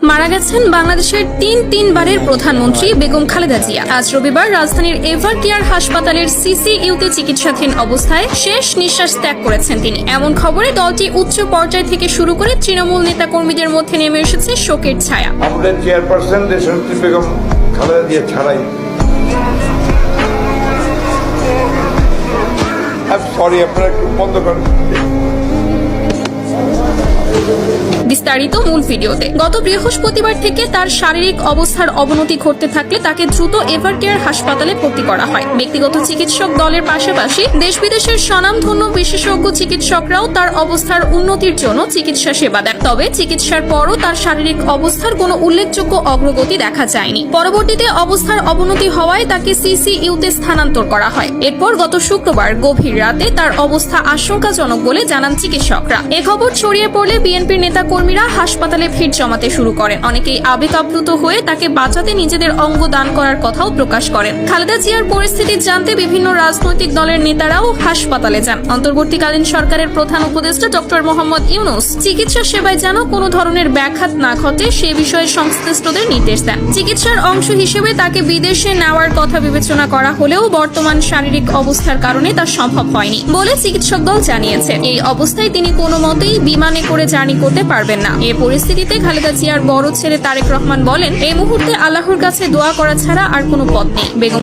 মারা গেছেন বাংলাদেশের তিনবারের প্রধানমন্ত্রী বেগম খালেদা জিয়া। আজ রবিবার রাজধানীর এভার কেয়ার হাসপাতালের সিসিইউতে চিকিৎসাধীন অবস্থায় শেষ নিঃশ্বাস ত্যাগ করেছেন তিনি। এমন খবরে দলটি উচ্চ পর্যায় থেকে শুরু করে তৃণমূল নেতা কর্মীদের মধ্যে নেমে এসেছে শোকের ছায়া। আমাদের চেয়ারপারসন দেশনেত্রী বেগম খালেদা জিয়া ছাড়াই সরি আপনারা একটু বন্ধ করেন। বিস্তারিত মূল ভিডিওতে। গত বৃহস্পতিবার থেকে তার শারীরিক অবস্থার অবনতি ঘটতে থাকলে তাকে দ্রুত এভার কেয়ার হাসপাতালে ভর্তি করা হয়। ব্যক্তিগত চিকিৎসক দলের পাশাপাশি দেশ বিদেশের স্বনামধন্য বিশেষজ্ঞ চিকিৎসকরাও তার অবস্থার উন্নতির জন্য চিকিৎসা সেবা দেন। তবে চিকিৎসার পরও তার শারীরিক অবস্থার কোনো উল্লেখযোগ্য অগ্রগতি দেখা যায়নি। পরবর্তীতে অবস্থার অবনতি হওয়ায় তাকে সিসিইউতে স্থানান্তর করা হয়। এরপর গত শুক্রবার গভীর রাতে তার অবস্থা আশঙ্কাজনক বলে জানান চিকিৎসকরা। এ খবর ছড়িয়ে পড়লে বিএনপির নেতা কর্মীরা হাসপাতালে ভিড় জমাতে শুরু করেন। অনেকেই আবেগ আপ্লুত হয়ে তাকে বাঁচাতে নিজেদের অঙ্গ দান করার কথাও প্রকাশ করেন। খালেদা জিয়ার পরিস্থিতি জানতে বিভিন্ন রাজনৈতিক দলের নেতারাও হাসপাতালে যান। অন্তর্বর্তীকালীন সরকারের প্রধান উপদেষ্টা ডক্টর মোহাম্মদ ইউনূস চিকিৎসা সেবায় যেন কোনো ধরনের ব্যাঘাত না ঘটে সে বিষয়ে সংশ্লিষ্টদের নির্দেশ দেন। চিকিৎসার অংশ হিসেবে তাকে বিদেশে নেওয়ার কথা বিবেচনা করা হলেও বর্তমান শারীরিক অবস্থার কারণে তা সম্ভব হয়নি বলে চিকিৎসক দল জানিয়েছে। এই অবস্থায় তিনি কোনো মতেই বিমানে করে জার্নি করতে পারবেন না। এই পরিস্থিতিতে খালেদা জিয়ার বড় ছেলে তারেক রহমান বলেন, এই মুহূর্তে আল্লাহর কাছে দোয়া করা ছাড়া আর কোনো পথ নেই। বেগম